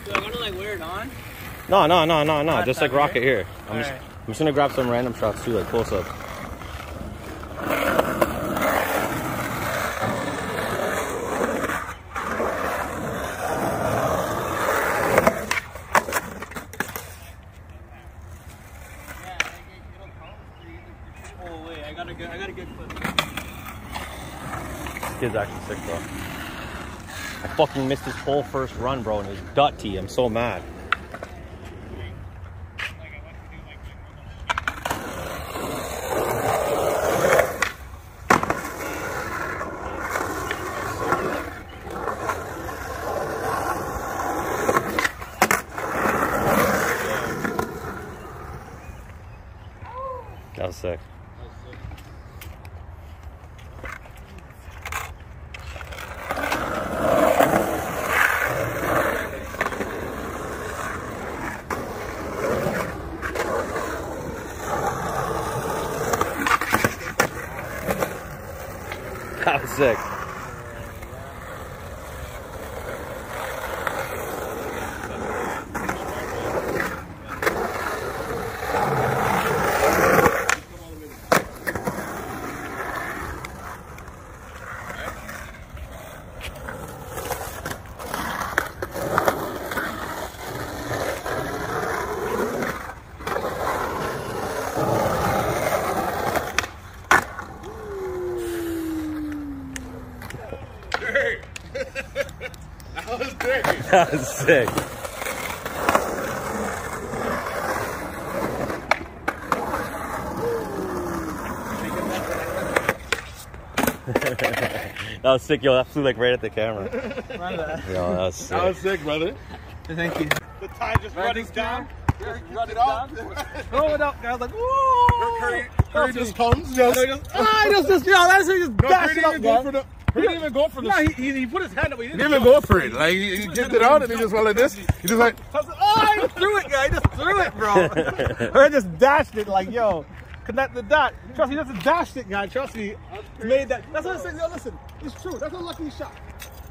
Do I want to like wear it on? No. Just like rock it here. I'm just gonna grab some random shots too, like close up. Oh wait, I gotta get clip. This kid's actually sick, bro. I fucking missed his whole first run, bro, and it was dirty. I'm so mad. That was sick. That was sick. That was great. That was sick. That was sick, yo. That flew like right at the camera. My bad. Yo, that was sick. That was sick, brother. Thank you. The tide just running down. Run it down. Throw it up, guys. Like, whoa. Curry just comes. Just yo, that's just dash it up, guys. He didn't even go for this. No, he put his hand up. He He didn't even go for it. Like, he kicked it out and he just went like this. He just like, oh, he threw it, guy. He just threw it, bro. Or he just dashed it like, yo, connect the dot. Trust me, he just dashed it, guy. Trust me. Made that. That's what I'm saying. Yo, listen, it's true. That's a lucky shot.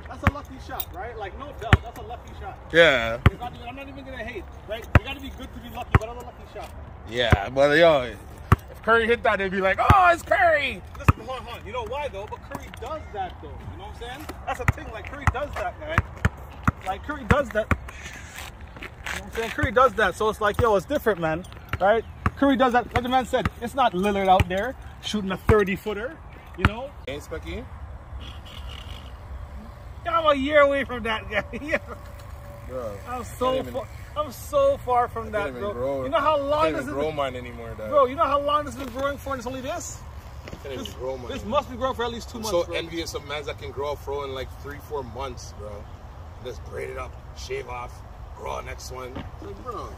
That's a lucky shot, right? Like, no doubt. That's a lucky shot. yeah. I'm not even going to hate, right? You got to be good to be lucky, but that's a lucky shot. Yeah, but yo, if Curry hit that, they'd be like, oh, it's Curry. Listen, hold on. You know why, though? But Curry does that, though. You know what I'm saying? That's a thing. Like, Curry does that, guy. Like, Curry does that. You know what I'm saying? Curry does that. So it's like, yo, it's different, man. Right? Curry does that. Like the man said, it's not Lillard out there shooting a 30-footer. You know? Hey, Specky. I'm a year away from that, guy. Yeah. Bro, I'm so far from that, bro. You know how long this is? Grow mine anymore, dog. Bro, you know how long this has been growing for, and it's only this? This must be growing for at least 2 months. I'm so bro. envious of men that can grow a fro in like 3-4 months, bro. Just braid it up, shave off, grow a next one. Like, bro.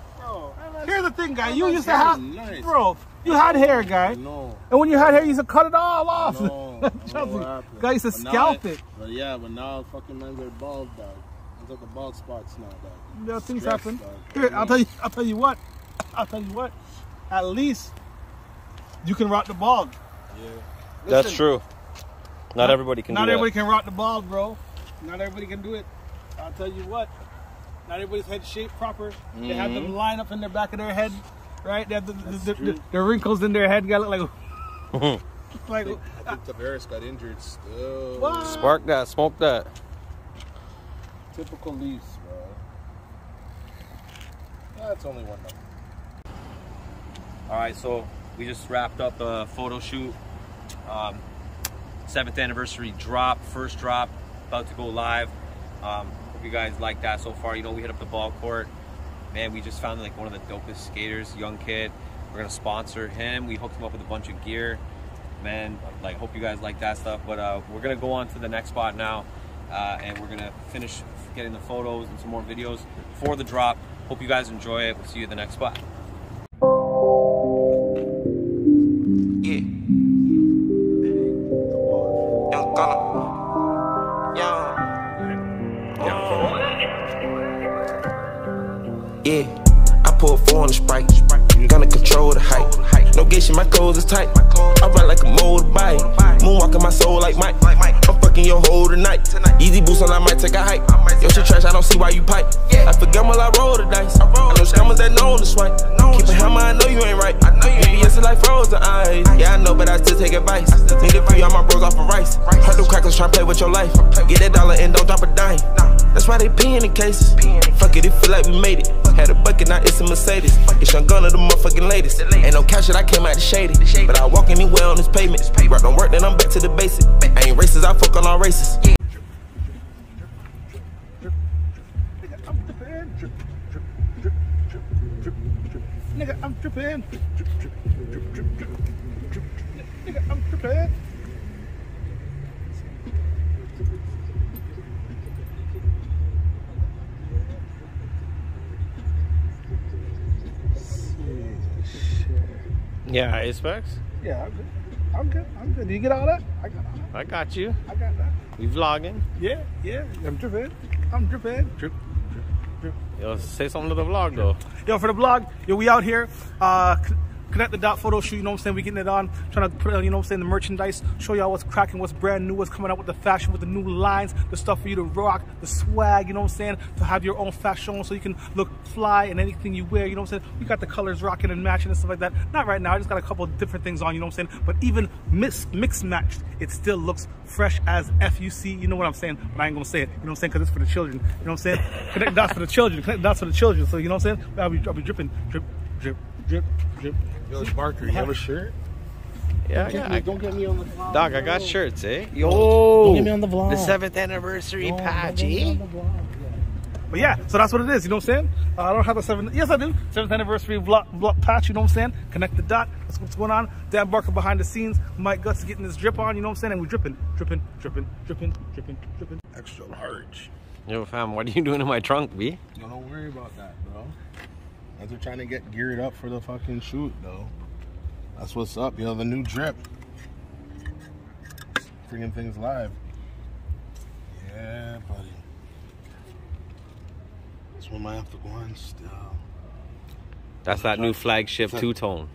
Here's the thing, guy. You used to have, bro. You had hair, guy. No. And when you had hair, you used to cut it all off. No. Trust me. Guy used to scalp it. But yeah, but now fucking men are bald, dog. It's like the bald spots now, dog. Yeah, things happen. Here, I'll tell you what. At least you can rock the bald. Yeah. That's true. Not everybody can do that. Not everybody can rock the bald, bro. Not everybody can do it. I'll tell you what. Not everybody's head shaped proper. They have them line up in the back of their head, right? They have the wrinkles in their head. Got look like. I think Tavares got injured still. What? Spark that, smoke that. Typical Leafs, bro. That's only one number. All right, so we just wrapped up a photo shoot. 7th anniversary drop, first drop, about to go live. Hope you guys like that so far. You know, we hit up the ball court. Man, we just found like one of the dopest skaters, young kid. We're gonna sponsor him. We hooked him up with a bunch of gear. Man, like, hope you guys like that stuff. But we're gonna go on to the next spot now, and we're gonna finish getting the photos and some more videos for the drop. Hope you guys enjoy it. We'll see you at the next spot. Yeah, I pour 4 on the Sprite. Gonna control the height. No gation, my clothes is tight. I ride like a motorbike. Moonwalking my soul like Mike. I'm fucking fucking your whole tonight. Easy boost on, I might take a hike. Yo, shit trash, I don't see why you pipe. I forget while I roll the dice. I know scammers that know the swipe. Keep a hammer, I know you ain't right. BBS is like frozen eyes. Yeah, I know, but I still take advice. Need it for you, all my bros off of rice. Heard them crackers try to play with your life. Get that dollar and don't drop a dime. That's why they peeing in cases. Fuck it, it feel like we made it. Had a bucket, now it's a Mercedes. It's young gun of the motherfucking latest. Ain't no cash shit, I came out to shady. But I walk anywhere on this pavement. Work don't work, then I'm back to the basic. I ain't racist, I fuck on all races. Nigga, I'm drippin'. Nigga, I'm drippin'. Yeah, ice specs? Yeah, I'm good. I'm good. Did you get all that? I got all that. I got you. I got that. We vlogging. Yeah. I'm drippin'. I'm drippin'. Drip. Yo, say something to the vlog though. Yo, for the vlog, yo, we out here. Connect the Drop Photoshoot, you know what I'm saying? We getting it on, trying to put, you know what I'm saying, the merchandise, show y'all what's cracking, what's brand new, what's coming out with the fashion, with the new lines, the stuff for you to rock, the swag, you know what I'm saying, to have your own fashion so you can look fly in anything you wear, you know what I'm saying? We got the colors rocking and matching and stuff like that. Not right now, I just got a couple of different things on, you know what I'm saying? But even mix matched, it still looks fresh as FUC, you know what I'm saying? But I ain't gonna say it, you know what I'm saying? Because it's for the children, you know what I'm saying? Connect dots for the children, connect dots for the children, so you know what I'm saying? I'll be dripping, drip, drip, drip, drip. Yo, Barker, you have a shirt? Yeah. Don't get me on the vlog. Dog, I got shirts, eh? Yo, Don't get me on the vlog. the 7th anniversary patch, eh? But yeah, so that's what it is, you know what I'm saying? I don't have a 7th, yes I do, 7th anniversary vlog patch, you know what I'm saying? Connect the dot, that's what's going on. Dan Barker behind the scenes, Mike Guts getting this drip on, you know what I'm saying? And we're dripping. Extra large. Yo, fam, what are you doing in my trunk, B? No, don't worry about that, bro. As we're trying to get geared up for the fucking shoot, though. That's what's up, you know, the new drip. Bringing things live. Yeah, buddy. This one might have to go on still. That's that new flagship two-tone.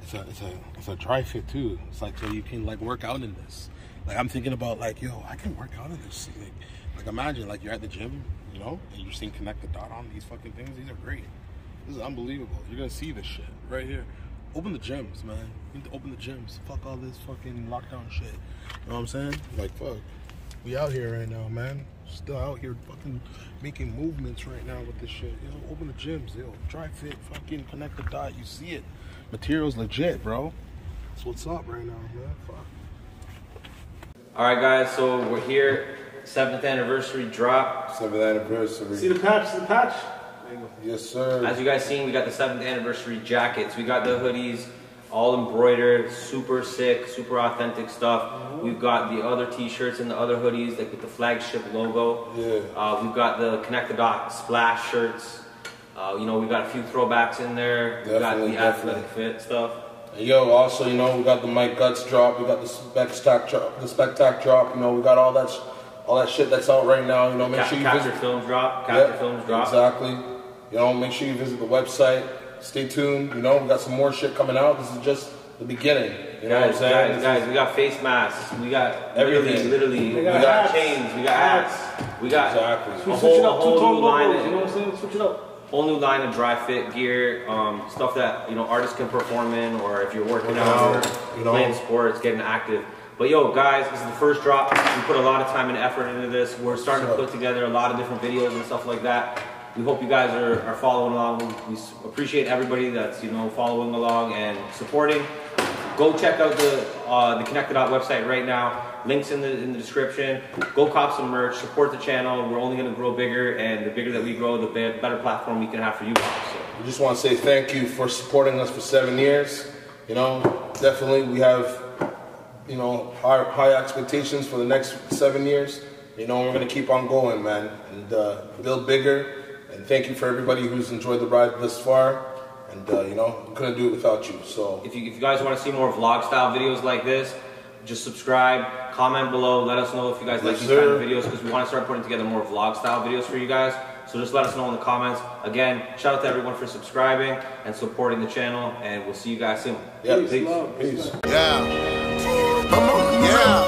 It's a dry fit too. It's like so you can like work out in this. Like I'm thinking about like, yo, I can work out in this. Like imagine like you're at the gym, you know, and you're seeing Connect the Dot on these fucking things. These are great. This is unbelievable. You're gonna see this shit right here. Open the gyms, man. You need to open the gyms. Fuck all this fucking lockdown shit. You know what I'm saying? Like fuck. We out here right now, man. Still out here fucking making movements right now with this shit. Yo, open the gyms, yo. Dry fit, fucking Connect the Dot. You see it. Material's legit, bro. That's what's up right now, man. Fuck. Alright guys, so we're here. 7th anniversary drop. 7th anniversary. See the patch, see the patch? Yes, sir. As you guys seen, we got the 7th anniversary jackets. We got the hoodies, all embroidered, super sick, super authentic stuff. We've got the other t-shirts and the other hoodies, like with the flagship logo. Yeah. We've got the Connect the Dot splash shirts. You know, we got a few throwbacks in there. We got the athletic fit stuff. And yo, also, you know, we got the Mike Guts drop. We got the Spectac drop. You know, we got all that shit that's out right now. You know, make sure you visit. Films drop. Films drop. Exactly. You know, make sure you visit the website. Stay tuned. You know, we got some more shit coming out. This is just the beginning. You know what I'm saying? Guys, we got face masks. We got everything. Literally. We got chains. We got hats. We got exactly. a whole new line. You know what I'm saying? Switch it up. Whole new line of dry fit gear, stuff that, you know, artists can perform in, or if you're working out or playing sports, getting active. But yo, guys, this is the first drop. We put a lot of time and effort into this. We're starting to put together a lot of different videos and stuff like that. We hope you guys are following along. We appreciate everybody that's, you know, following along and supporting. Go check out the Connect the Dot website right now. Links in the description. Go cop some merch. Support the channel. We're only going to grow bigger, and the bigger that we grow, the better platform we can have for you guys. So. We just want to say thank you for supporting us for 7 years. You know, definitely we have, you know, high expectations for the next 7 years. You know, we're going to keep on going, man, and build bigger. And thank you for everybody who's enjoyed the ride thus far. And, you know, we couldn't do it without you. So if you guys want to see more vlog style videos like this, just subscribe, comment below, let us know if you guys like these kind of videos, because we want to start putting together more vlog style videos for you guys. So just let us know in the comments. Again, shout out to everyone for subscribing and supporting the channel, and we'll see you guys soon. Yeah. Peace. Peace. Yeah. Yeah.